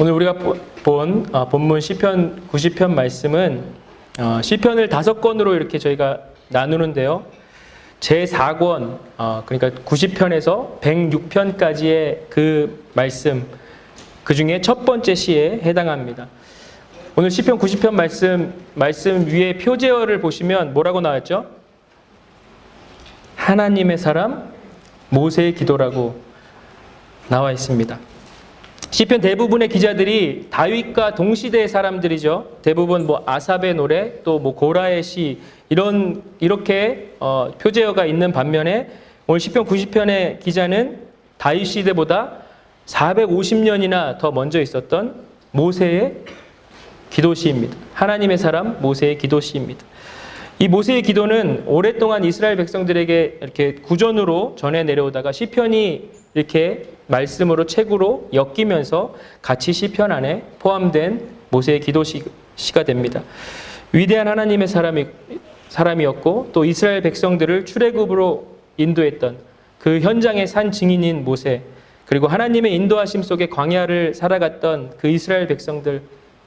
오늘 우리가 본 본문 시편 90편 말씀은 시편을 5권으로 이렇게 저희가 나누는데요. 제4권, 그러니까 90편에서 106편까지의 그 말씀, 그 중에 첫 번째 시에 해당합니다. 오늘 시편 90편 말씀 위에 표제어를 보시면 뭐라고 나왔죠? 하나님의 사람 모세의 기도라고 나와 있습니다. 시편 대부분의 기자들이 다윗과 동시대의 사람들이죠. 대부분 아삽의 노래, 또 고라의 시 이렇게 표제어가 있는 반면에 오늘 시편 90편의 기자는 다윗 시대보다 450년이나 더 먼저 있었던 모세의 기도시입니다. 하나님의 사람 모세의 기도시입니다. 이 모세의 기도는 오랫동안 이스라엘 백성들에게 이렇게 구전으로 전해 내려오다가 시편이 이렇게 말씀으로 책으로 엮이면서 같이 시편 안에 포함된 모세의 기도시가 됩니다. 위대한 하나님의 사람이었고 또 이스라엘 백성들을 출애굽으로 인도했던 그 현장의 산 증인인 모세, 그리고 하나님의 인도하심 속에 광야를 살아갔던 그 이스라엘 백성들,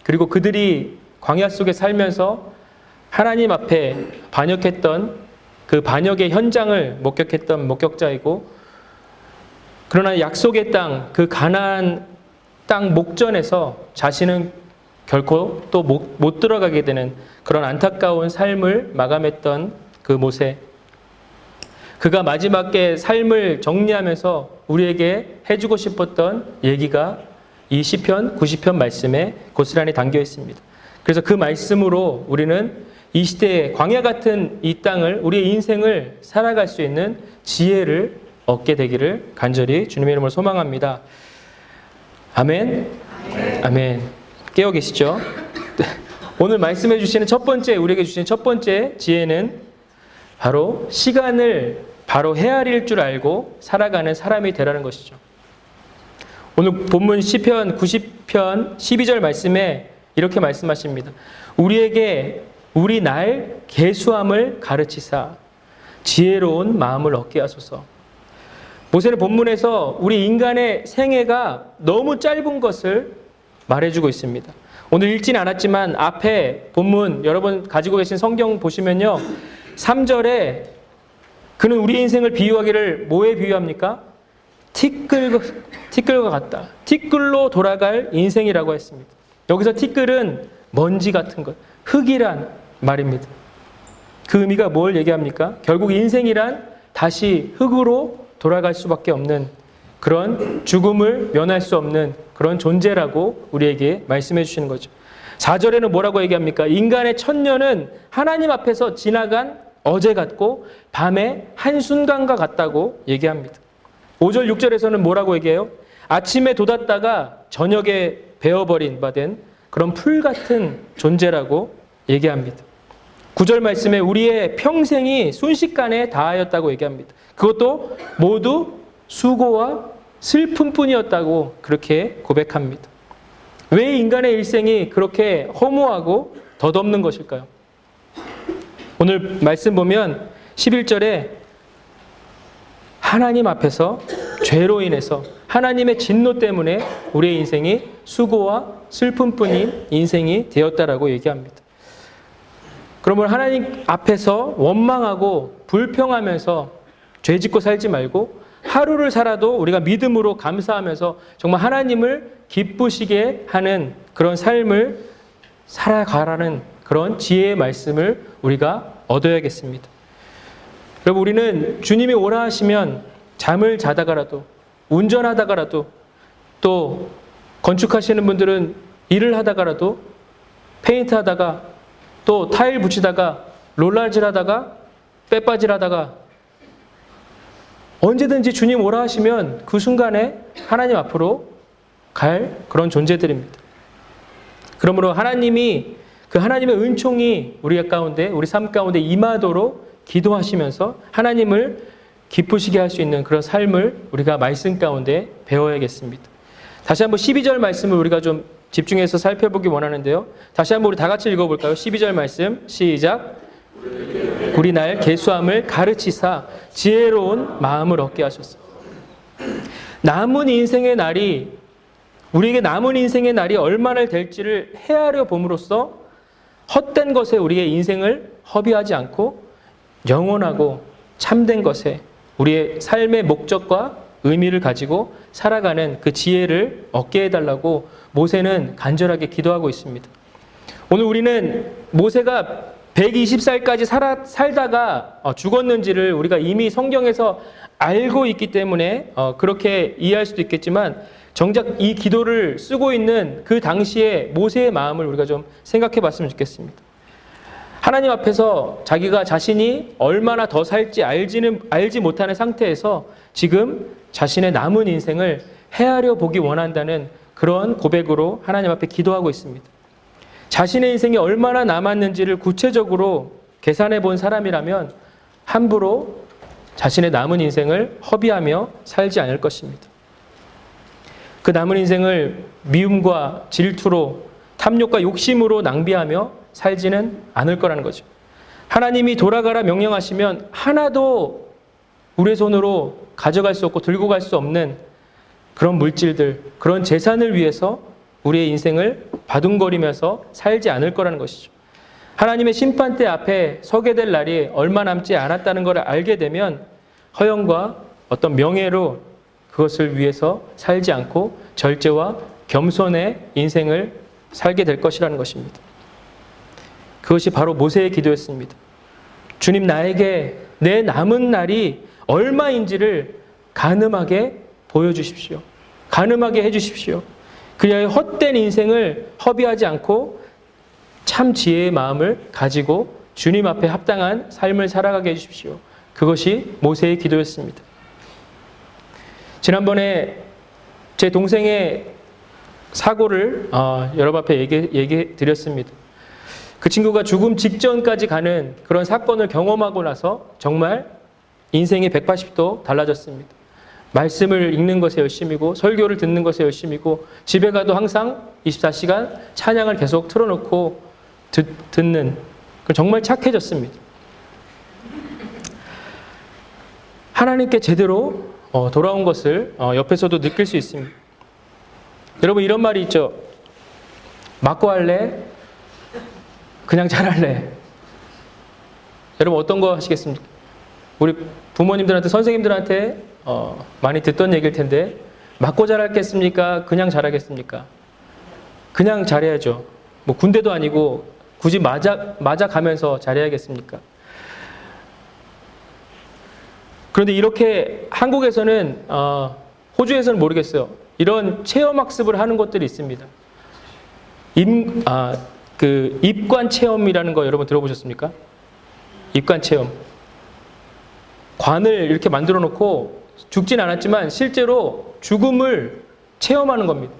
그리고 그들이 광야 속에 살면서 하나님 앞에 반역했던 그 반역의 현장을 목격했던 목격자이고, 그러나 약속의 땅, 그 가나안 땅 목전에서 자신은 결코 또 못 들어가게 되는 그런 안타까운 삶을 마감했던 그 모세, 그가 마지막에 삶을 정리하면서 우리에게 해주고 싶었던 얘기가 이 시편 90편 말씀에 고스란히 담겨 있습니다. 그래서 그 말씀으로 우리는 이 시대의 광야 같은 이 땅을, 우리의 인생을 살아갈 수 있는 지혜를 얻게 되기를 간절히 주님의 이름으로 소망합니다. 아멘. 아멘. 깨어 계시죠? 오늘 말씀해 주시는 우리에게 주시는 첫 번째 지혜는 바로 시간을 바로 헤아릴 줄 알고 살아가는 사람이 되라는 것이죠. 오늘 본문 시편 90편 12절 말씀에 이렇게 말씀하십니다. 우리에게 우리 날 계수함을 가르치사 지혜로운 마음을 얻게 하소서. 모세는 본문에서 우리 인간의 생애가 너무 짧은 것을 말해주고 있습니다. 오늘 읽지는 않았지만 앞에 본문 여러분 가지고 계신 성경 보시면요, 3절에 그는 우리 인생을 비유하기를 뭐에 비유합니까? 티끌과 같다. 티끌로 돌아갈 인생이라고 했습니다. 여기서 티끌은 먼지 같은 것, 흙이란 말입니다. 그 의미가 뭘 얘기합니까? 결국 인생이란 다시 흙으로 돌아갈 수밖에 없는 그런 죽음을 면할 수 없는 그런 존재라고 우리에게 말씀해 주시는 거죠. 4절에는 뭐라고 얘기합니까? 인간의 천년은 하나님 앞에서 지나간 어제 같고 밤의 한순간과 같다고 얘기합니다. 5절 6절에서는 뭐라고 얘기해요? 아침에 돋았다가 저녁에 베어버린 바 된 그런 풀 같은 존재라고 얘기합니다. 9절 말씀에 우리의 평생이 순식간에 다하였다고 얘기합니다. 그것도 모두 수고와 슬픔뿐이었다고 그렇게 고백합니다. 왜 인간의 일생이 그렇게 허무하고 덧없는 것일까요? 오늘 말씀 보면 11절에 하나님 앞에서 죄로 인해서 하나님의 진노 때문에 우리의 인생이 수고와 슬픔뿐인 인생이 되었다라고 얘기합니다. 그러면 하나님 앞에서 원망하고 불평하면서 죄짓고 살지 말고 하루를 살아도 우리가 믿음으로 감사하면서 정말 하나님을 기쁘시게 하는 그런 삶을 살아가라는 그런 지혜의 말씀을 우리가 얻어야겠습니다. 여러분, 우리는 주님이 오라 하시면 잠을 자다가라도, 운전하다가라도, 또 건축하시는 분들은 일을 하다가라도, 페인트 하다가, 또 타일 붙이다가, 롤라질 하다가, 빼빠질 하다가, 언제든지 주님 오라 하시면 그 순간에 하나님 앞으로 갈 그런 존재들입니다. 그러므로 하나님의 은총이 우리 가운데, 우리 삶 가운데 임하도록 기도하시면서 하나님을 기쁘시게 할 수 있는 그런 삶을 우리가 말씀 가운데 배워야겠습니다. 다시 한번 12절 말씀을 우리가 좀 집중해서 살펴보기 원하는데요. 다시 한번 우리 다 같이 읽어볼까요? 12절 말씀 시작. 우리 날 계수함을 가르치사 지혜로운 마음을 얻게 하셨소. 남은 인생의 날이 우리에게 남은 인생의 날이 얼마나 될지를 헤아려 봄으로써 헛된 것에 우리의 인생을 허비하지 않고 영원하고 참된 것에 우리의 삶의 목적과 의미를 가지고 살아가는 그 지혜를 얻게 해달라고 모세는 간절하게 기도하고 있습니다. 오늘 우리는 모세가 120살까지 살다가 죽었는지를 우리가 이미 성경에서 알고 있기 때문에 그렇게 이해할 수도 있겠지만 정작 이 기도를 쓰고 있는 그 당시의 모세의 마음을 우리가 좀 생각해 봤으면 좋겠습니다. 하나님 앞에서 자기가 자신이 얼마나 더 살지 알지 못하는 상태에서 지금 자신의 남은 인생을 헤아려 보기 원한다는 그런 고백으로 하나님 앞에 기도하고 있습니다. 자신의 인생이 얼마나 남았는지를 구체적으로 계산해 본 사람이라면 함부로 자신의 남은 인생을 허비하며 살지 않을 것입니다. 그 남은 인생을 미움과 질투로 탐욕과 욕심으로 낭비하며 살지는 않을 거라는 거죠. 하나님이 돌아가라 명령하시면 하나도 우리의 손으로 가져갈 수 없고 들고 갈 수 없는 그런 물질들, 그런 재산을 위해서 우리의 인생을 바둥거리면서 살지 않을 거라는 것이죠. 하나님의 심판대 앞에 서게 될 날이 얼마 남지 않았다는 것을 알게 되면 허영과 어떤 명예로 그것을 위해서 살지 않고 절제와 겸손의 인생을 살게 될 것이라는 것입니다. 그것이 바로 모세의 기도였습니다. 주님, 나에게 내 남은 날이 얼마인지를 가늠하게 보여주십시오. 가늠하게 해주십시오. 그리하여 헛된 인생을 허비하지 않고 참 지혜의 마음을 가지고 주님 앞에 합당한 삶을 살아가게 해주십시오. 그것이 모세의 기도였습니다. 지난번에 제 동생의 사고를 여러분 앞에 얘기해 드렸습니다. 그 친구가 죽음 직전까지 가는 그런 사건을 경험하고 나서 정말 인생이 180도 달라졌습니다. 말씀을 읽는 것에 열심이고 설교를 듣는 것에 열심이고 집에 가도 항상 24시간 찬양을 계속 틀어놓고 듣는, 정말 착해졌습니다. 하나님께 제대로 돌아온 것을 옆에서도 느낄 수 있습니다. 여러분, 이런 말이 있죠. 맞고 할래? 그냥 잘할래? 여러분, 어떤 거 하시겠습니까? 우리 부모님들한테, 선생님들한테 많이 듣던 얘기일 텐데, 맞고 잘하겠습니까? 그냥 잘하겠습니까? 그냥 잘해야죠. 뭐 군대도 아니고 굳이 맞아 가면서 잘해야겠습니까? 그런데 이렇게 한국에서는, 호주에서는 모르겠어요. 이런 체험학습을 하는 곳들이 있습니다. 입관 체험이라는 거 여러분 들어보셨습니까? 입관 체험. 관을 이렇게 만들어 놓고 죽진 않았지만 실제로 죽음을 체험하는 겁니다.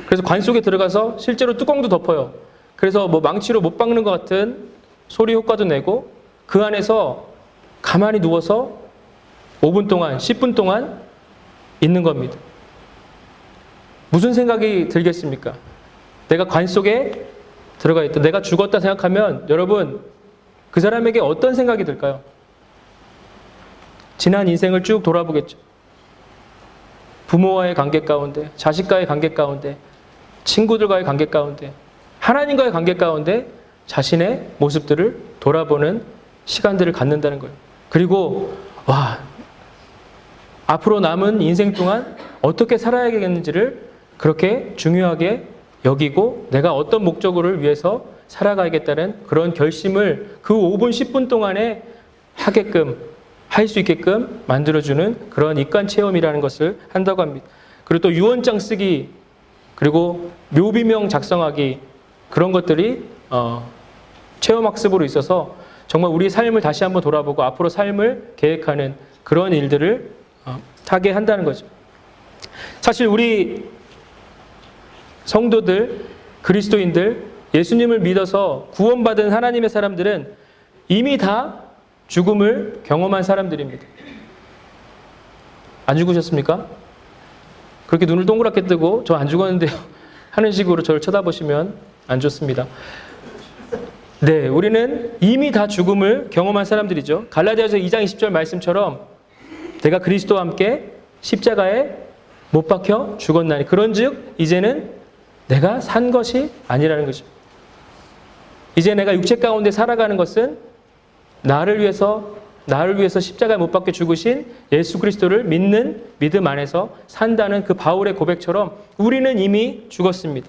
그래서 관 속에 들어가서 실제로 뚜껑도 덮어요. 그래서 뭐 망치로 못 박는 것 같은 소리 효과도 내고 그 안에서 가만히 누워서 5분 동안, 10분 동안 있는 겁니다. 무슨 생각이 들겠습니까? 내가 관 속에 들어가 있다. 내가 죽었다 생각하면 여러분, 그 사람에게 어떤 생각이 들까요? 지난 인생을 쭉 돌아보겠죠. 부모와의 관계 가운데, 자식과의 관계 가운데, 친구들과의 관계 가운데, 하나님과의 관계 가운데 자신의 모습들을 돌아보는 시간들을 갖는다는 거예요. 그리고 앞으로 남은 인생 동안 어떻게 살아야겠는지를 그렇게 중요하게 여기고 내가 어떤 목적을 위해서 살아가야겠다는 그런 결심을 그 5분, 10분 동안에 할 수 있게끔 만들어주는 그런 입관 체험이라는 것을 한다고 합니다. 그리고 또 유언장 쓰기, 그리고 묘비명 작성하기, 그런 것들이 체험학습으로 있어서 정말 우리 삶을 다시 한번 돌아보고 앞으로 삶을 계획하는 그런 일들을 하게 한다는 거죠. 사실 우리 성도들, 그리스도인들, 예수님을 믿어서 구원받은 하나님의 사람들은 이미 다 죽음을 경험한 사람들입니다. 안 죽으셨습니까? 그렇게 눈을 동그랗게 뜨고 저 안 죽었는데요 하는 식으로 저를 쳐다보시면 안 좋습니다. 네, 우리는 이미 다 죽음을 경험한 사람들이죠. 갈라디아서 2장 20절 말씀처럼 내가 그리스도와 함께 십자가에 못 박혀 죽었나니 그런즉 이제는 내가 산 것이 아니라는 거죠. 이제 내가 육체 가운데 살아가는 것은 나를 위해서 십자가에 못 박혀 죽으신 예수 그리스도를 믿는 믿음 안에서 산다는 그 바울의 고백처럼 우리는 이미 죽었습니다.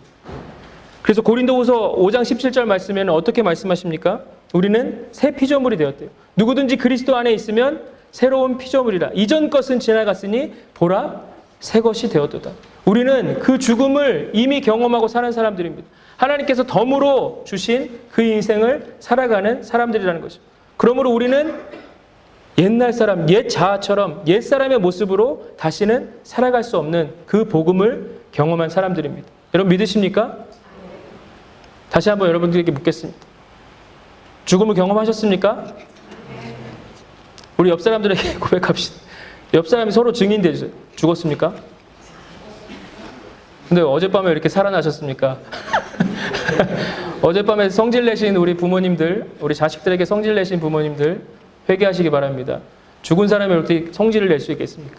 그래서 고린도후서 5장 17절 말씀에는 어떻게 말씀하십니까? 우리는 새 피조물이 되었대요. 누구든지 그리스도 안에 있으면 새로운 피조물이라. 이전 것은 지나갔으니 보라 새 것이 되었도다. 우리는 그 죽음을 이미 경험하고 사는 사람들입니다. 하나님께서 덤으로 주신 그 인생을 살아가는 사람들이라는 거죠. 그러므로 우리는 옛날 사람, 옛 자아처럼 옛 사람의 모습으로 다시는 살아갈 수 없는 그 복음을 경험한 사람들입니다. 여러분 믿으십니까? 다시 한번 여러분들에게 묻겠습니다. 죽음을 경험하셨습니까? 우리 옆 사람들에게 고백합시다. 옆 사람이 서로 증인돼 주세요. 죽었습니까? 근데 어젯밤에 이렇게 살아나셨습니까? 어젯밤에 성질 내신 우리 부모님들, 우리 자식들에게 성질 내신 부모님들 회개하시기 바랍니다. 죽은 사람이 어떻게 성질을 낼 수 있겠습니까?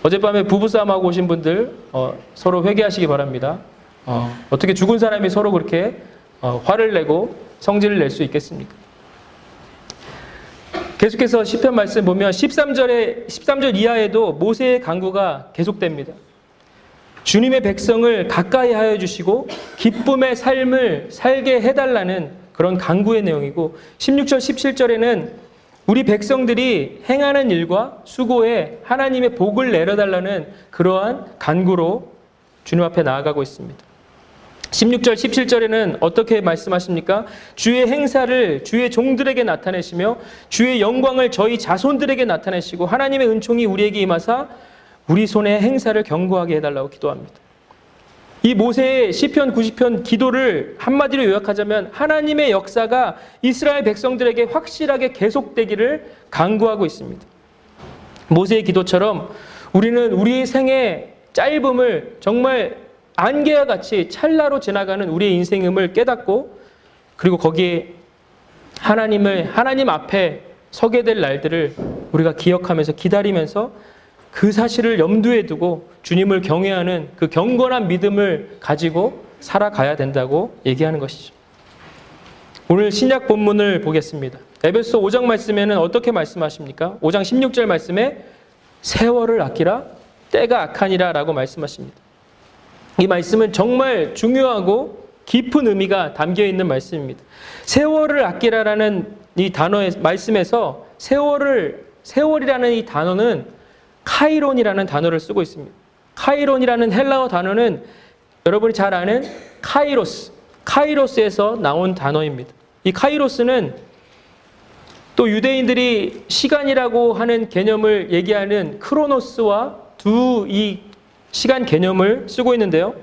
어젯밤에 부부싸움하고 오신 분들 서로 회개하시기 바랍니다. 어떻게 죽은 사람이 서로 그렇게 화를 내고 성질을 낼 수 있겠습니까? 계속해서 시편 말씀 보면 13절 이하에도 모세의 간구가 계속됩니다. 주님의 백성을 가까이 하여 주시고 기쁨의 삶을 살게 해달라는 그런 간구의 내용이고 16절, 17절에는 우리 백성들이 행하는 일과 수고에 하나님의 복을 내려달라는 그러한 간구로 주님 앞에 나아가고 있습니다. 16절, 17절에는 어떻게 말씀하십니까? 주의 행사를 주의 종들에게 나타내시며 주의 영광을 저희 자손들에게 나타내시고 하나님의 은총이 우리에게 임하사 우리 손의 행사를 견고하게 해달라고 기도합니다. 이 모세의 시편 90편 기도를 한마디로 요약하자면 하나님의 역사가 이스라엘 백성들에게 확실하게 계속되기를 간구하고 있습니다. 모세의 기도처럼 우리는 우리의 생의 짧음을 정말 안개와 같이 찰나로 지나가는 우리의 인생임을 깨닫고 그리고 거기에 하나님 앞에 서게 될 날들을 우리가 기억하면서 기다리면서 그 사실을 염두에 두고 주님을 경외하는 그 경건한 믿음을 가지고 살아가야 된다고 얘기하는 것이죠. 오늘 신약 본문을 보겠습니다. 에베소 5장 말씀에는 어떻게 말씀하십니까? 5장 16절 말씀에 세월을 아끼라 때가 악하니라 라고 말씀하십니다. 이 말씀은 정말 중요하고 깊은 의미가 담겨있는 말씀입니다. 세월을 아끼라라는 이 단어의 말씀에서 세월이라는 이 단어는 카이론이라는 단어를 쓰고 있습니다. 카이론이라는 헬라어 단어는 여러분이 잘 아는 카이로스에서 나온 단어입니다. 이 카이로스는 또 유대인들이 시간이라고 하는 개념을 얘기하는 크로노스와 이 시간 개념을 쓰고 있는데요.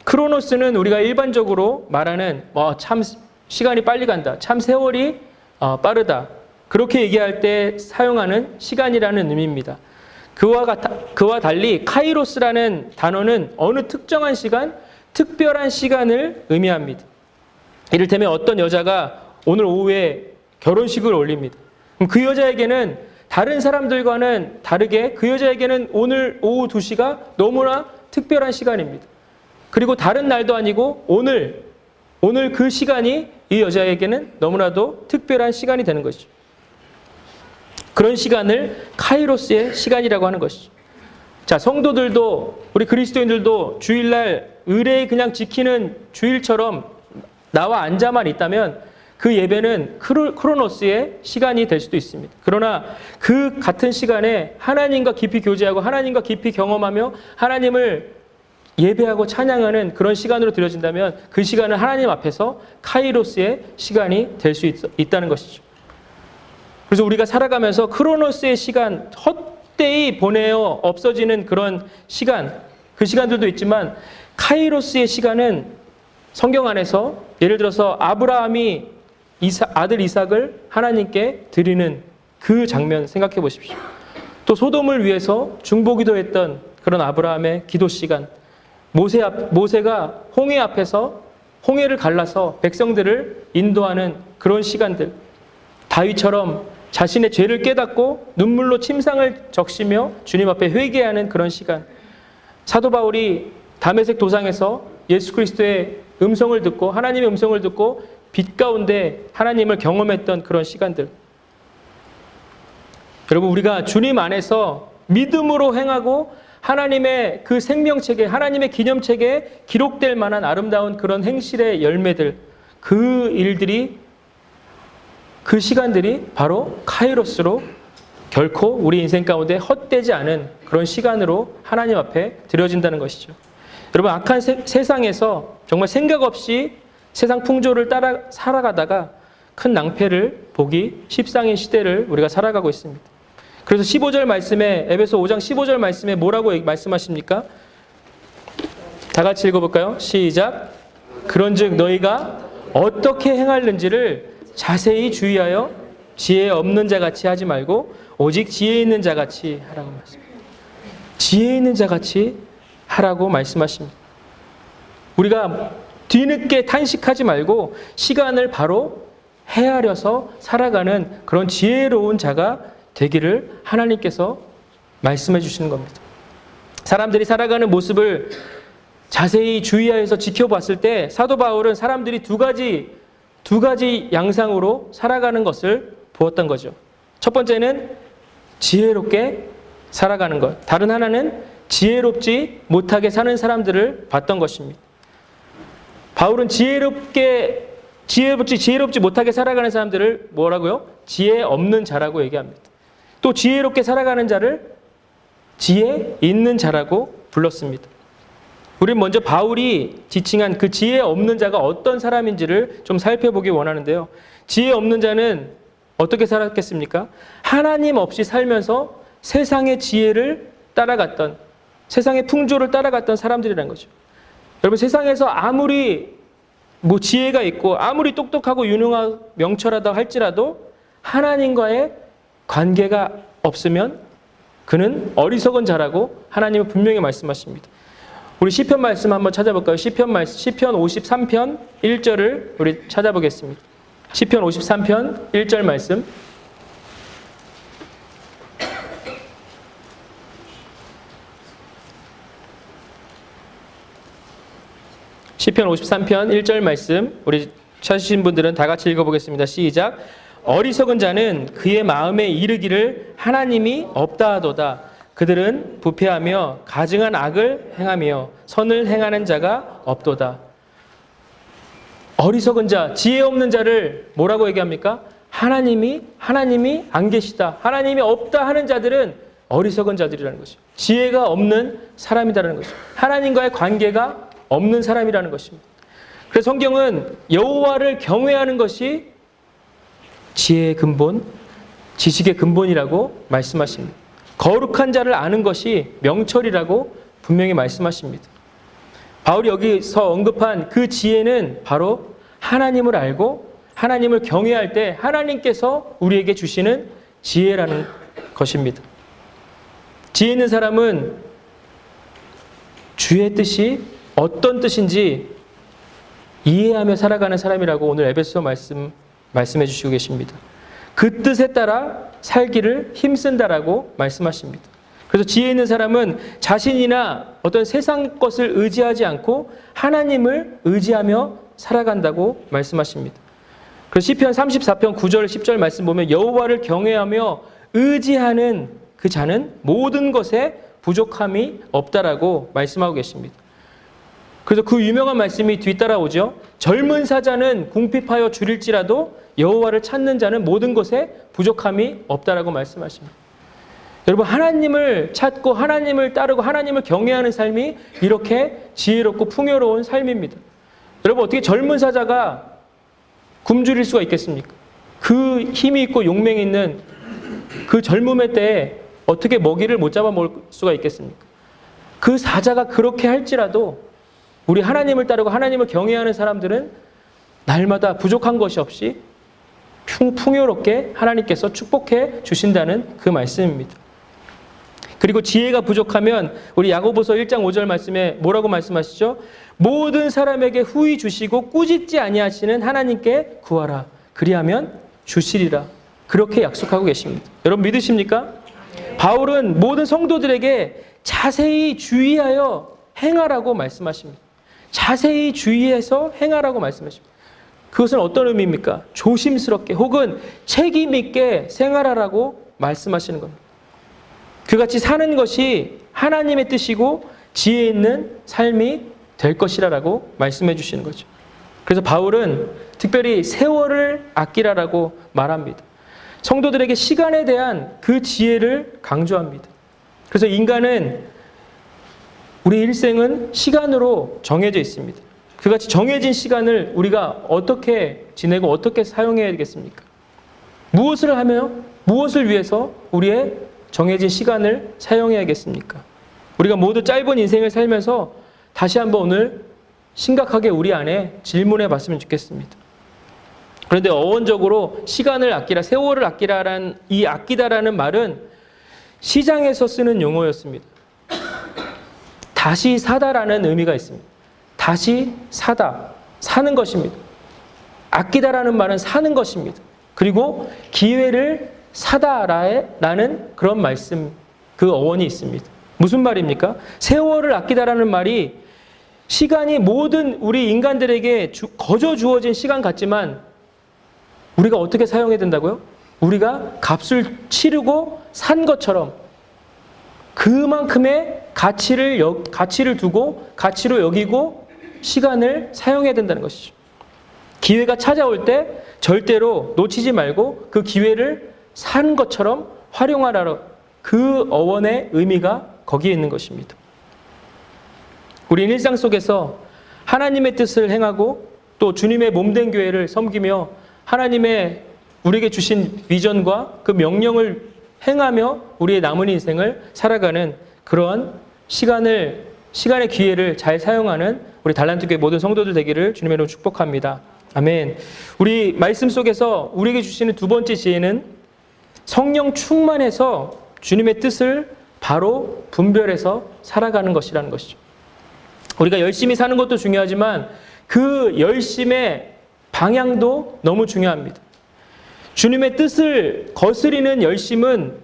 크로노스는 우리가 일반적으로 말하는 참 시간이 빨리 간다, 참 세월이 빠르다 그렇게 얘기할 때 사용하는 시간이라는 의미입니다. 그와 달리 카이로스라는 단어는 어느 특정한 시간, 특별한 시간을 의미합니다. 이를테면 어떤 여자가 오늘 오후에 결혼식을 올립니다. 그럼 그 여자에게는 다른 사람들과는 다르게 그 여자에게는 오늘 오후 2시가 너무나 특별한 시간입니다. 그리고 다른 날도 아니고 오늘 그 시간이 이 여자에게는 너무나도 특별한 시간이 되는 것이죠. 그런 시간을 카이로스의 시간이라고 하는 것이죠. 자, 성도들도 우리 그리스도인들도 주일날 의례에 그냥 지키는 주일처럼 나와 앉아만 있다면 그 예배는 크로노스의 시간이 될 수도 있습니다. 그러나 그 같은 시간에 하나님과 깊이 교제하고 하나님과 깊이 경험하며 하나님을 예배하고 찬양하는 그런 시간으로 드려진다면 그 시간은 하나님 앞에서 카이로스의 시간이 될 수 있다는 것이죠. 그래서 우리가 살아가면서 크로노스의 시간, 헛되이 보내어 없어지는 그런 시간, 그 시간들도 있지만 카이로스의 시간은 성경 안에서 예를 들어서 아브라함이 아들 이삭을 하나님께 드리는 그 장면 생각해 보십시오. 또 소돔을 위해서 중보기도했던 그런 아브라함의 기도 시간, 모세가 홍해 앞에서 홍해를 갈라서 백성들을 인도하는 그런 시간들, 다윗처럼 자신의 죄를 깨닫고 눈물로 침상을 적시며 주님 앞에 회개하는 그런 시간, 사도 바울이 다메섹 도상에서 예수 그리스도의 음성을 듣고 하나님의 음성을 듣고 빛 가운데 하나님을 경험했던 그런 시간들. 여러분, 우리가 주님 안에서 믿음으로 행하고 하나님의 그 생명책에, 하나님의 기념책에 기록될 만한 아름다운 그런 행실의 열매들, 그 일들이, 그 시간들이 바로 카이로스로 결코 우리 인생 가운데 헛되지 않은 그런 시간으로 하나님 앞에 드려진다는 것이죠. 여러분, 악한 세상에서 정말 생각 없이 세상 풍조를 따라 살아가다가 큰 낭패를 보기 십상인 시대를 우리가 살아가고 있습니다. 그래서 15절 말씀에, 에베소 5장 15절 말씀에 뭐라고 말씀하십니까? 다 같이 읽어볼까요? 시작. 그런즉 너희가 어떻게 행하는지를 자세히 주의하여 지혜 없는 자같이 하지 말고 오직 지혜 있는 자같이 하라고 말씀합니다. 지혜 있는 자같이 하라고 말씀하십니다. 우리가 뒤늦게 탄식하지 말고 시간을 바로 헤아려서 살아가는 그런 지혜로운 자가 되기를 하나님께서 말씀해 주시는 겁니다. 사람들이 살아가는 모습을 자세히 주의하여서 지켜봤을 때 사도 바울은 사람들이 두 가지 양상으로 살아가는 것을 보았던 거죠. 첫 번째는 지혜롭게 살아가는 것. 다른 하나는 지혜롭지 못하게 사는 사람들을 봤던 것입니다. 바울은 지혜롭지 못하게 살아가는 사람들을 뭐라고요? 지혜 없는 자라고 얘기합니다. 또 지혜롭게 살아가는 자를 지혜 있는 자라고 불렀습니다. 우리는 먼저 바울이 지칭한 그 지혜 없는 자가 어떤 사람인지를 좀 살펴보기 원하는데요. 지혜 없는 자는 어떻게 살았겠습니까? 하나님 없이 살면서 세상의 지혜를 따라갔던, 세상의 풍조를 따라갔던 사람들이라는 거죠. 여러분, 세상에서 아무리 지혜가 있고 아무리 똑똑하고 유능하고 명철하다 할지라도 하나님과의 관계가 없으면 그는 어리석은 자라고 하나님은 분명히 말씀하십니다. 우리 시편 말씀 한번 찾아볼까요? 시편 53편 1절을 우리 찾아보겠습니다. 시편 53편 1절 말씀. 시편 53편 1절 말씀, 우리 찾으신 분들은 다 같이 읽어보겠습니다. 시작. 어리석은 자는 그의 마음에 이르기를 하나님이 없다 하도다. 그들은 부패하며 가증한 악을 행하며 선을 행하는 자가 없도다. 어리석은 자, 지혜 없는 자를 뭐라고 얘기합니까? 하나님이 안 계시다, 하나님이 없다 하는 자들은 어리석은 자들이라는 것이죠. 지혜가 없는 사람이라는 것이죠. 하나님과의 관계가 없는 사람이라는 것입니다. 그래서 성경은 여호와를 경외하는 것이 지혜의 근본, 지식의 근본이라고 말씀하십니다. 거룩한 자를 아는 것이 명철이라고 분명히 말씀하십니다. 바울이 여기서 언급한 그 지혜는 바로 하나님을 알고 하나님을 경외할 때 하나님께서 우리에게 주시는 지혜라는 것입니다. 지혜 있는 사람은 주의 뜻이 어떤 뜻인지 이해하며 살아가는 사람이라고 오늘 에베소 말씀해 주시고 계십니다. 그 뜻에 따라 살기를 힘쓴다라고 말씀하십니다. 그래서 지혜 있는 사람은 자신이나 어떤 세상 것을 의지하지 않고 하나님을 의지하며 살아간다고 말씀하십니다. 그래서 시편 34편 9절 10절 말씀 보면 여호와를 경외하며 의지하는 그 자는 모든 것에 부족함이 없다라고 말씀하고 계십니다. 그래서 그 유명한 말씀이 뒤따라오죠. 젊은 사자는 궁핍하여 줄일지라도 여호와를 찾는 자는 모든 것에 부족함이 없다라고 말씀하십니다. 여러분, 하나님을 찾고 하나님을 따르고 하나님을 경외하는 삶이 이렇게 지혜롭고 풍요로운 삶입니다. 여러분, 어떻게 젊은 사자가 굶주릴 수가 있겠습니까? 그 힘이 있고 용맹이 있는 그 젊음의 때에 어떻게 먹이를 못 잡아 먹을 수가 있겠습니까? 그 사자가 그렇게 할지라도 우리 하나님을 따르고 하나님을 경외하는 사람들은 날마다 부족한 것이 없이 풍요롭게 하나님께서 축복해 주신다는 그 말씀입니다. 그리고 지혜가 부족하면 우리 야고보서 1장 5절 말씀에 뭐라고 말씀하시죠? 모든 사람에게 후히 주시고 꾸짖지 아니하시는 하나님께 구하라. 그리하면 주시리라. 그렇게 약속하고 계십니다. 여러분 믿으십니까? 바울은 모든 성도들에게 자세히 주의하여 행하라고 말씀하십니다. 자세히 주의해서 행하라고 말씀하십니다. 그것은 어떤 의미입니까? 조심스럽게 혹은 책임 있게 생활하라고 말씀하시는 겁니다. 그같이 사는 것이 하나님의 뜻이고 지혜 있는 삶이 될 것이라고 말씀해 주시는 거죠. 그래서 바울은 특별히 세월을 아끼라라고 말합니다. 성도들에게 시간에 대한 그 지혜를 강조합니다. 그래서 인간은 우리 일생은 시간으로 정해져 있습니다. 그같이 정해진 시간을 우리가 어떻게 지내고 어떻게 사용해야 되겠습니까? 무엇을 하며 무엇을 위해서 우리의 정해진 시간을 사용해야겠습니까? 우리가 모두 짧은 인생을 살면서 다시 한번 오늘 심각하게 우리 안에 질문해 봤으면 좋겠습니다. 그런데 어원적으로 시간을 아끼라, 세월을 아끼라라는 이 아끼다라는 말은 시장에서 쓰는 용어였습니다. 다시 사다라는 의미가 있습니다. 다시 사다, 사는 것입니다. 아끼다라는 말은 사는 것입니다. 그리고 기회를 사다라는 그런 말씀, 그 어원이 있습니다. 무슨 말입니까? 세월을 아끼다라는 말이 시간이 모든 우리 인간들에게 거저 주어진 시간 같지만 우리가 어떻게 사용해야 된다고요? 우리가 값을 치르고 산 것처럼 그만큼의 가치를 두고 가치로 여기고 시간을 사용해야 된다는 것이죠. 기회가 찾아올 때 절대로 놓치지 말고 그 기회를 산 것처럼 활용하라. 그 어원의 의미가 거기에 있는 것입니다. 우리 일상 속에서 하나님의 뜻을 행하고 또 주님의 몸된 교회를 섬기며 하나님의 우리에게 주신 비전과 그 명령을 행하며 우리의 남은 인생을 살아가는 그러한 시간의 기회를 잘 사용하는 우리 달란트 교회 모든 성도들 되기를 주님의 이름으로 축복합니다. 아멘. 우리 말씀 속에서 우리에게 주시는 두 번째 지혜는 성령 충만해서 주님의 뜻을 바로 분별해서 살아가는 것이라는 것이죠. 우리가 열심히 사는 것도 중요하지만 그 열심의 방향도 너무 중요합니다. 주님의 뜻을 거스리는 열심은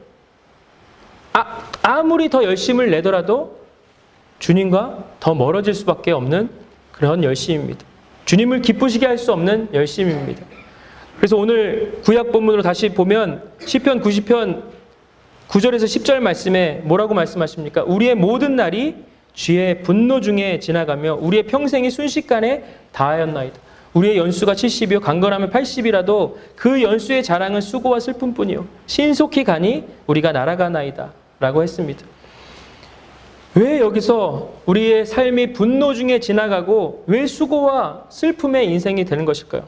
아무리 더 열심을 내더라도 주님과 더 멀어질 수밖에 없는 그런 열심입니다. 주님을 기쁘시게 할 수 없는 열심입니다. 그래서 오늘 구약 본문으로 다시 보면 시편 90편 9절에서 10절 말씀에 뭐라고 말씀하십니까? 우리의 모든 날이 주의 분노 중에 지나가며 우리의 평생이 순식간에 다하였나이다. 우리의 연수가 70이요 강건하면 80이라도 그 연수의 자랑은 수고와 슬픔뿐이요 신속히 가니 우리가 날아가나이다 라고 했습니다. 왜 여기서 우리의 삶이 분노 중에 지나가고 왜 수고와 슬픔의 인생이 되는 것일까요?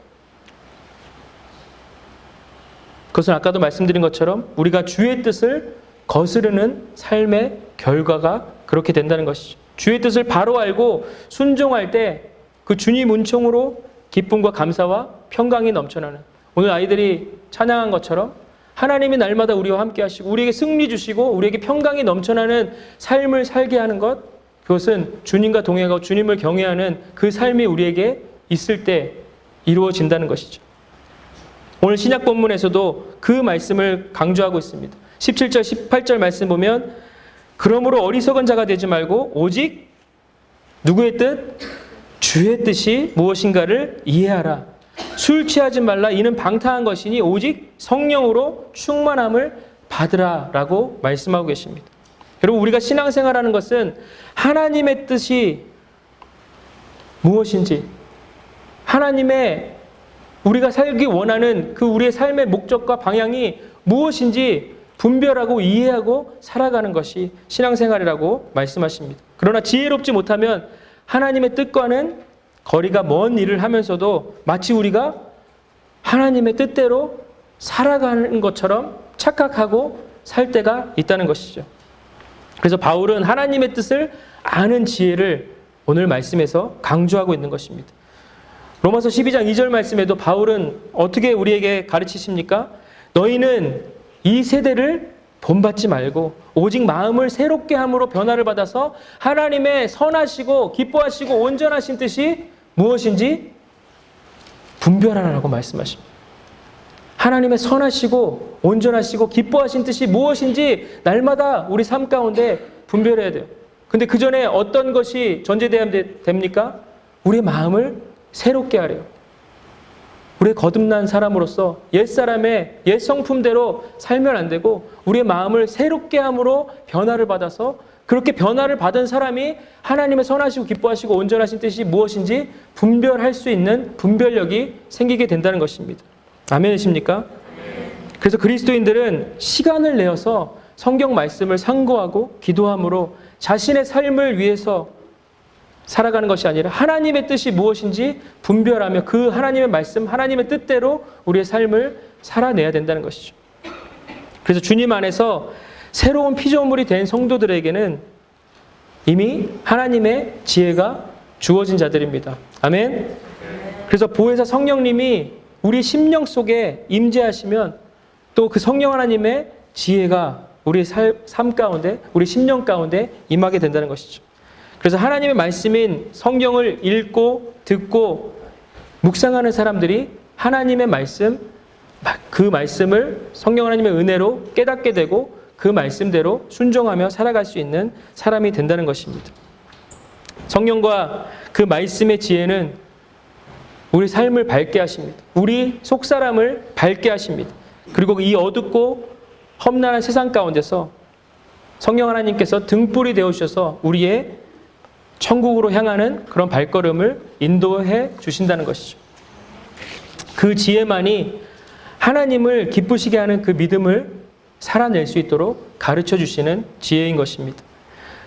그것은 아까도 말씀드린 것처럼 우리가 주의 뜻을 거스르는 삶의 결과가 그렇게 된다는 것이죠. 주의 뜻을 바로 알고 순종할 때 그 주님 은총으로 기쁨과 감사와 평강이 넘쳐나는, 오늘 아이들이 찬양한 것처럼 하나님이 날마다 우리와 함께 하시고 우리에게 승리 주시고 우리에게 평강이 넘쳐나는 삶을 살게 하는 것, 그것은 주님과 동행하고 주님을 경외하는 그 삶이 우리에게 있을 때 이루어진다는 것이죠. 오늘 신약 본문에서도 그 말씀을 강조하고 있습니다. 17절 18절 말씀 보면 그러므로 어리석은 자가 되지 말고 오직 누구의 뜻? 주의 뜻이 무엇인가를 이해하라. 술 취하지 말라. 이는 방탕한 것이니 오직 성령으로 충만함을 받으라 라고 말씀하고 계십니다. 여러분, 우리가 신앙생활하는 것은 하나님의 뜻이 무엇인지, 하나님의 우리가 살기 원하는 그 우리의 삶의 목적과 방향이 무엇인지 분별하고 이해하고 살아가는 것이 신앙생활이라고 말씀하십니다. 그러나 지혜롭지 못하면 하나님의 뜻과는 거리가 먼 일을 하면서도 마치 우리가 하나님의 뜻대로 살아가는 것처럼 착각하고 살 때가 있다는 것이죠. 그래서 바울은 하나님의 뜻을 아는 지혜를 오늘 말씀에서 강조하고 있는 것입니다. 로마서 12장 2절 말씀에도 바울은 어떻게 우리에게 가르치십니까? 너희는 이 세대를 본받지 말고 오직 마음을 새롭게 함으로 변화를 받아서 하나님의 선하시고 기뻐하시고 온전하신 뜻이 무엇인지 분별하라고 말씀하십니다. 하나님의 선하시고 온전하시고 기뻐하신 뜻이 무엇인지 날마다 우리 삶 가운데 분별해야 돼요. 근데 그 전에 어떤 것이 전제돼야 됩니까? 우리의 마음을 새롭게 하래요. 우리의 거듭난 사람으로서 옛사람의 옛 성품대로 살면 안 되고 우리의 마음을 새롭게 함으로 변화를 받아서 그렇게 변화를 받은 사람이 하나님의 선하시고 기뻐하시고 온전하신 뜻이 무엇인지 분별할 수 있는 분별력이 생기게 된다는 것입니다. 아멘이십니까? 그래서 그리스도인들은 시간을 내어서 성경 말씀을 상고하고 기도함으로 자신의 삶을 위해서 살아가는 것이 아니라 하나님의 뜻이 무엇인지 분별하며 그 하나님의 말씀, 하나님의 뜻대로 우리의 삶을 살아내야 된다는 것이죠. 그래서 주님 안에서 새로운 피조물이 된 성도들에게는 이미 하나님의 지혜가 주어진 자들입니다. 아멘. 그래서 보혜사 성령님이 우리 심령 속에 임재하시면 또 그 성령 하나님의 지혜가 우리 삶 가운데, 우리 심령 가운데 임하게 된다는 것이죠. 그래서 하나님의 말씀인 성경을 읽고 듣고 묵상하는 사람들이 하나님의 말씀, 그 말씀을 성령 하나님의 은혜로 깨닫게 되고 그 말씀대로 순종하며 살아갈 수 있는 사람이 된다는 것입니다. 성령과 그 말씀의 지혜는 우리 삶을 밝게 하십니다. 우리 속사람을 밝게 하십니다. 그리고 이 어둡고 험난한 세상 가운데서 성령 하나님께서 등불이 되어주셔서 우리의 천국으로 향하는 그런 발걸음을 인도해 주신다는 것이죠. 그 지혜만이 하나님을 기쁘시게 하는 그 믿음을 살아낼 수 있도록 가르쳐 주시는 지혜인 것입니다.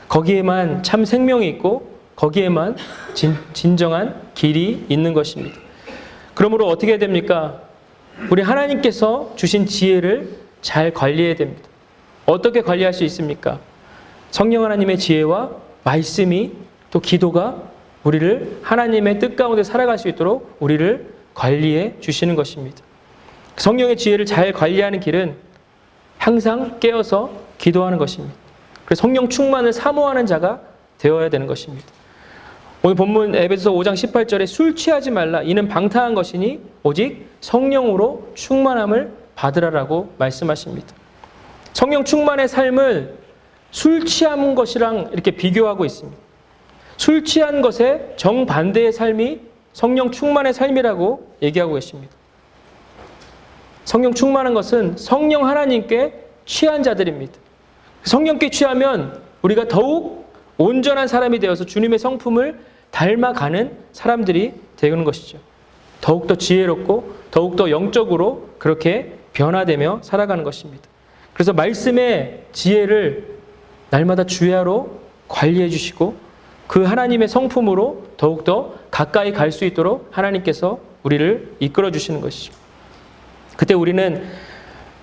거기에만 참 생명이 있고 거기에만 진정한 길이 있는 것입니다. 그러므로 어떻게 해야 됩니까? 우리 하나님께서 주신 지혜를 잘 관리해야 됩니다. 어떻게 관리할 수 있습니까? 성령 하나님의 지혜와 말씀이 또 기도가 우리를 하나님의 뜻 가운데 살아갈 수 있도록 우리를 관리해 주시는 것입니다. 성령의 지혜를 잘 관리하는 길은 항상 깨어서 기도하는 것입니다. 그래서 성령 충만을 사모하는 자가 되어야 되는 것입니다. 오늘 본문 에베소서 5장 18절에 술 취하지 말라 이는 방탕한 것이니 오직 성령으로 충만함을 받으라라고 말씀하십니다. 성령 충만의 삶을 술 취한 것이랑 이렇게 비교하고 있습니다. 술 취한 것의 정반대의 삶이 성령 충만의 삶이라고 얘기하고 계십니다. 성령 충만한 것은 성령 하나님께 취한 자들입니다. 성령께 취하면 우리가 더욱 온전한 사람이 되어서 주님의 성품을 닮아가는 사람들이 되는 것이죠. 더욱더 지혜롭고 더욱더 영적으로 그렇게 변화되며 살아가는 것입니다. 그래서 말씀의 지혜를 날마다 주야로 관리해 주시고 그 하나님의 성품으로 더욱더 가까이 갈 수 있도록 하나님께서 우리를 이끌어 주시는 것이죠. 그때 우리는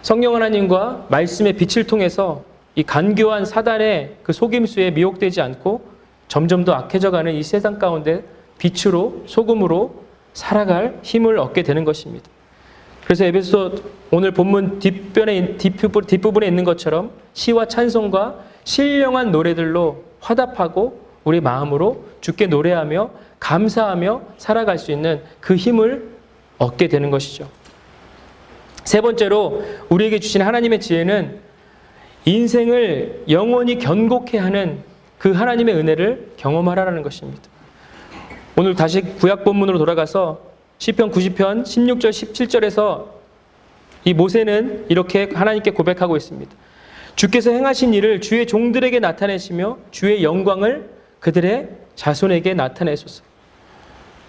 성령 하나님과 말씀의 빛을 통해서 이 간교한 사단의 그 속임수에 미혹되지 않고 점점 더 악해져가는 이 세상 가운데 빛으로 소금으로 살아갈 힘을 얻게 되는 것입니다. 그래서 에베소 오늘 본문 뒷부분에 있는 것처럼 시와 찬송과 신령한 노래들로 화답하고 우리 마음으로 주께 노래하며 감사하며 살아갈 수 있는 그 힘을 얻게 되는 것이죠. 세 번째로 우리에게 주신 하나님의 지혜는 인생을 영원히 견고케 하는 그 하나님의 은혜를 경험하라는 것입니다. 오늘 다시 구약 본문으로 돌아가서 시편 90편 16절 17절에서 이 모세는 이렇게 하나님께 고백하고 있습니다. 주께서 행하신 일을 주의 종들에게 나타내시며 주의 영광을 그들의 자손에게 나타내소서.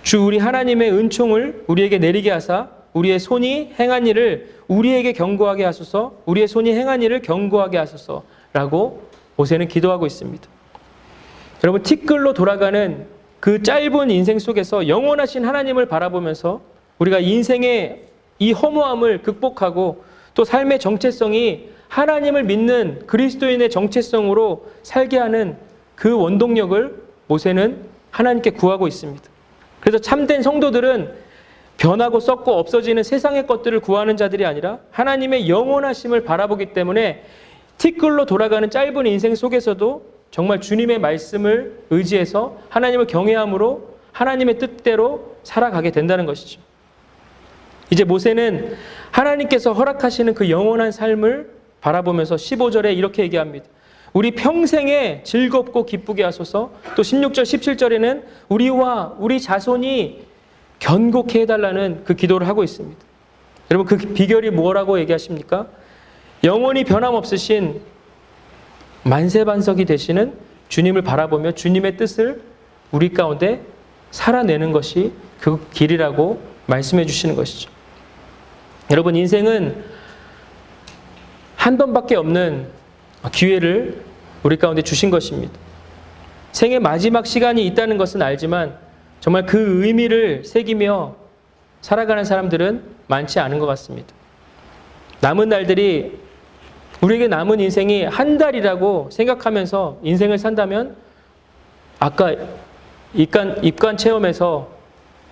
주 우리 하나님의 은총을 우리에게 내리게 하사 우리의 손이 행한 일을 우리에게 경고하게 하소서. 우리의 손이 행한 일을 경고하게 하소서라고 모세는 기도하고 있습니다. 여러분, 티끌로 돌아가는 그 짧은 인생 속에서 영원하신 하나님을 바라보면서 우리가 인생의 이 허무함을 극복하고 또 삶의 정체성이 하나님을 믿는 그리스도인의 정체성으로 살게 하는 그 원동력을 모세는 하나님께 구하고 있습니다. 그래서 참된 성도들은 변하고 썩고 없어지는 세상의 것들을 구하는 자들이 아니라 하나님의 영원하심을 바라보기 때문에 티끌로 돌아가는 짧은 인생 속에서도 정말 주님의 말씀을 의지해서 하나님을 경외함으로 하나님의 뜻대로 살아가게 된다는 것이죠. 이제 모세는 하나님께서 허락하시는 그 영원한 삶을 바라보면서 15절에 이렇게 얘기합니다. 우리 평생에 즐겁고 기쁘게 하소서. 또 16절, 17절에는 우리와 우리 자손이 견고케 해달라는 그 기도를 하고 있습니다. 여러분, 그 비결이 뭐라고 얘기하십니까? 영원히 변함없으신 만세반석이 되시는 주님을 바라보며 주님의 뜻을 우리 가운데 살아내는 것이 그 길이라고 말씀해 주시는 것이죠. 여러분, 인생은 한 번밖에 없는 기회를 우리 가운데 주신 것입니다. 생의 마지막 시간이 있다는 것은 알지만 정말 그 의미를 새기며 살아가는 사람들은 많지 않은 것 같습니다. 남은 날들이, 우리에게 남은 인생이 한 달이라고 생각하면서 인생을 산다면 아까 입관 체험에서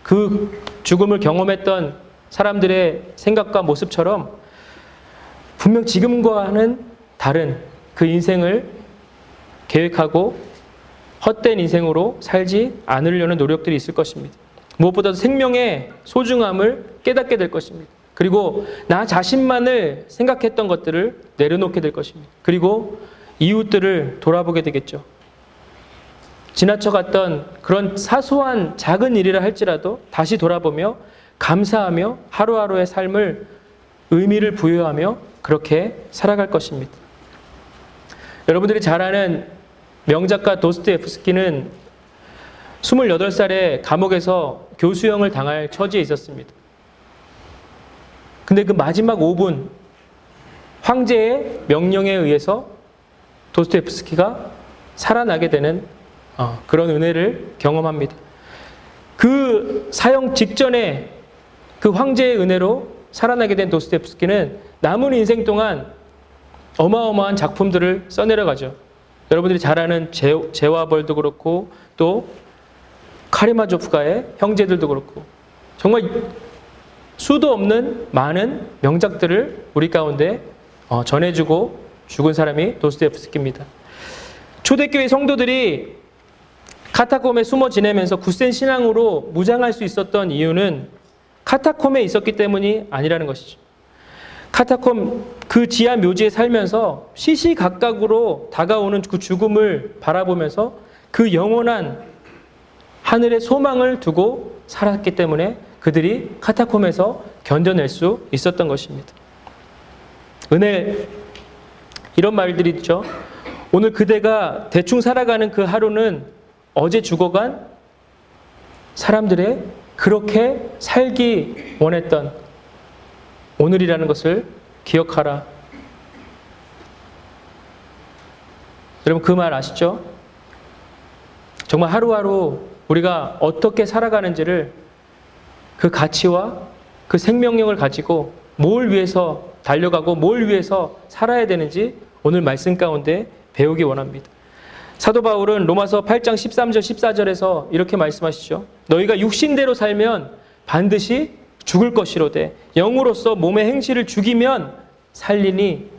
그 죽음을 경험했던 사람들의 생각과 모습처럼 분명 지금과는 다른 그 인생을 계획하고 헛된 인생으로 살지 않으려는 노력들이 있을 것입니다. 무엇보다도 생명의 소중함을 깨닫게 될 것입니다. 그리고 나 자신만을 생각했던 것들을 내려놓게 될 것입니다. 그리고 이웃들을 돌아보게 되겠죠. 지나쳐갔던 그런 사소한 작은 일이라 할지라도 다시 돌아보며 감사하며 하루하루의 삶을 의미를 부여하며 그렇게 살아갈 것입니다. 여러분들이 잘 아는 명작가 도스토옙스키는 28살에 감옥에서 교수형을 당할 처지에 있었습니다. 근데 그 마지막 5분, 황제의 명령에 의해서 도스토옙스키가 살아나게 되는 그런 은혜를 경험합니다. 그 사형 직전에 그 황제의 은혜로 살아나게 된 도스토옙스키는 남은 인생 동안 어마어마한 작품들을 써내려가죠. 여러분들이 잘 아는 제와벌도 그렇고 또 카리마조프가의 형제들도 그렇고 정말 수도 없는 많은 명작들을 우리 가운데 전해주고 죽은 사람이 도스토옙스키입니다. 초대교회 성도들이 카타콤에 숨어 지내면서 굳센 신앙으로 무장할 수 있었던 이유는 카타콤에 있었기 때문이 아니라는 것이죠. 카타콤 그 지하 묘지에 살면서 시시각각으로 다가오는 그 죽음을 바라보면서 그 영원한 하늘의 소망을 두고 살았기 때문에 그들이 카타콤에서 견뎌낼 수 있었던 것입니다. 이런 말들이 있죠. 오늘 그대가 대충 살아가는 그 하루는 어제 죽어간 사람들의 그렇게 살기 원했던 오늘이라는 것을 기억하라. 여러분, 그 말 아시죠? 정말 하루하루 우리가 어떻게 살아가는지를 그 가치와 그 생명력을 가지고 뭘 위해서 달려가고 뭘 위해서 살아야 되는지 오늘 말씀 가운데 배우기 원합니다. 사도 바울은 로마서 8장 13절 14절에서 이렇게 말씀하시죠. 너희가 육신대로 살면 반드시 죽을 것이로되 영으로서 몸의 행실을 죽이면 살리니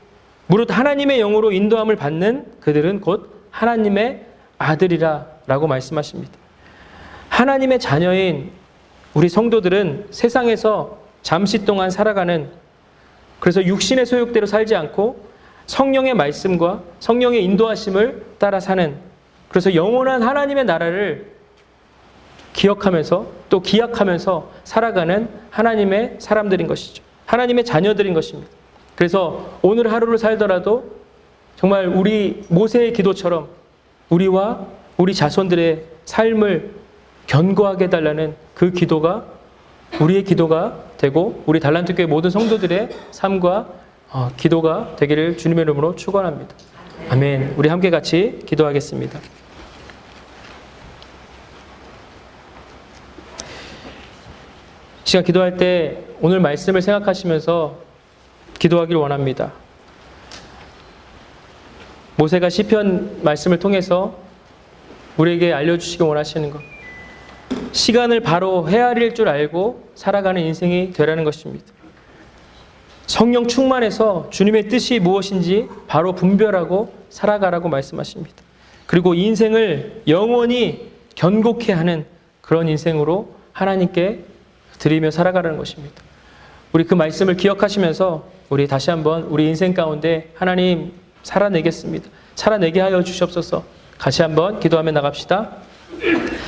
무릇 하나님의 영으로 인도함을 받는 그들은 곧 하나님의 아들이라 라고 말씀하십니다. 하나님의 자녀인 우리 성도들은 세상에서 잠시 동안 살아가는, 그래서 육신의 소욕대로 살지 않고 성령의 말씀과 성령의 인도하심을 따라 사는, 그래서 영원한 하나님의 나라를 기억하면서 또 기약하면서 살아가는 하나님의 사람들인 것이죠. 하나님의 자녀들인 것입니다. 그래서 오늘 하루를 살더라도 정말 우리 모세의 기도처럼 우리와 우리 자손들의 삶을 견고하게 해달라는 그 기도가 우리의 기도가 되고 우리 달란트교회 모든 성도들의 삶과 기도가 되기를 주님의 이름으로 축원합니다. 아멘. 우리 함께 같이 기도하겠습니다. 시간 기도할 때 오늘 말씀을 생각하시면서 기도하기를 원합니다. 모세가 시편 말씀을 통해서 우리에게 알려주시기 원하시는 것, 시간을 바로 헤아릴 줄 알고 살아가는 인생이 되라는 것입니다. 성령 충만해서 주님의 뜻이 무엇인지 바로 분별하고 살아가라고 말씀하십니다. 그리고 인생을 영원히 견고케 하는 그런 인생으로 하나님께 드리며 살아가라는 것입니다. 우리 그 말씀을 기억하시면서 우리 다시 한번 우리 인생 가운데 하나님 살아내겠습니다. 살아내게 하여 주시옵소서. 같이 한번 기도하며 나갑시다.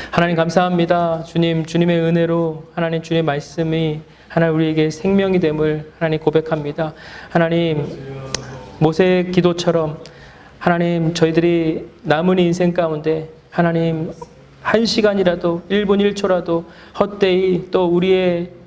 하나님 감사합니다. 주님, 주님의 은혜로 하나님 주님의 말씀이 하나님 우리에게 생명이 됨을 하나님 고백합니다. 하나님 모세의 기도처럼 하나님 저희들이 남은 인생 가운데 하나님 1시간이라도 1분 1초라도 헛되이 또 우리의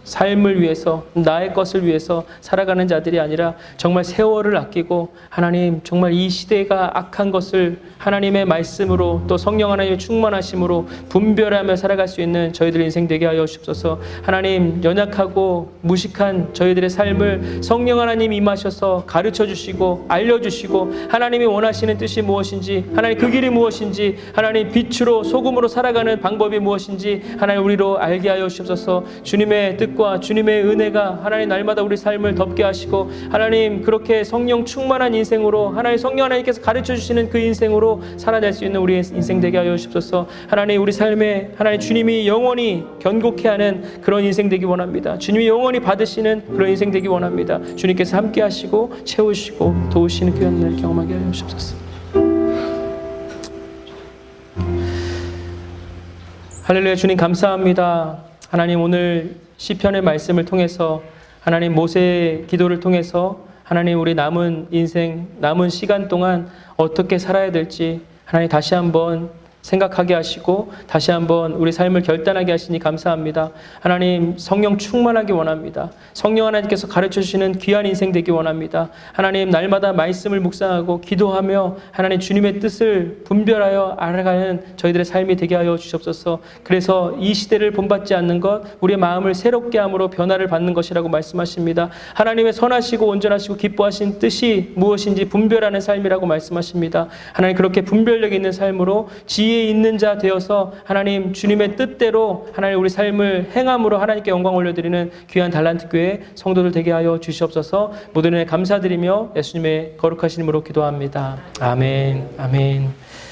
삶을 위해서 나의 것을 위해서 살아가는 자들이 아니라 정말 세월을 아끼고 하나님 정말 이 시대가 악한 것을 하나님의 말씀으로 또 성령 하나님의 충만하심으로 분별하며 살아갈 수 있는 저희들 인생 되게 하여 주옵소서. 하나님 연약하고 무식한 저희들의 삶을 성령 하나님 임하셔서 가르쳐 주시고 알려주시고 하나님이 원하시는 뜻이 무엇인지 하나님 그 길이 무엇인지 하나님 빛으로 소금으로 살아가는 방법이 무엇인지 하나님 우리로 알게 하여 주옵소서. 주님의 뜻 주님의 은혜가 하나님 날마다 우리 삶을 덮게 하시고 하나님 그렇게 성령 충만한 인생으로 하나님 성령 하나님께서 가르쳐 주시는 그 인생으로 살아낼 수 있는 우리의 인생 되게 하여 주옵소서. 하나님 우리 삶에 하나님 주님이 영원히 견고케 하는 그런 인생 되기 원합니다. 주님이 영원히 받으시는 그런 인생 되기 원합니다. 주님께서 함께 하시고 채우시고 도우시는 그 은혜를 경험하게 하여 주옵소서. 할렐루야. 주님 감사합니다. 하나님 오늘 시편의 말씀을 통해서 하나님 모세의 기도를 통해서 하나님 우리 남은 인생 남은 시간 동안 어떻게 살아야 될지 하나님 다시 한번 생각하게 하시고 다시 한번 우리 삶을 결단하게 하시니 감사합니다. 하나님 성령 충만하기 원합니다. 성령 하나님께서 가르쳐 주시는 귀한 인생 되기 원합니다. 하나님 날마다 말씀을 묵상하고 기도하며 하나님 주님의 뜻을 분별하여 알아가는 저희들의 삶이 되게 하여 주시옵소서. 그래서 이 시대를 본받지 않는 것 우리의 마음을 새롭게 함으로 변화를 받는 것이라고 말씀하십니다. 하나님의 선하시고 온전하시고 기뻐하신 뜻이 무엇인지 분별하는 삶이라고 말씀하십니다. 하나님 그렇게 분별력 있는 삶으로 지혜 있는 자 되어서 하나님 주님의 뜻대로 하나님 우리 삶을 행함으로 하나님께 영광 올려드리는 귀한 달란트 교회 성도들 되게 하여 주시옵소서. 모든 은혜 감사드리며 예수님의 거룩하신 이름으로 기도합니다. 아멘. 아멘.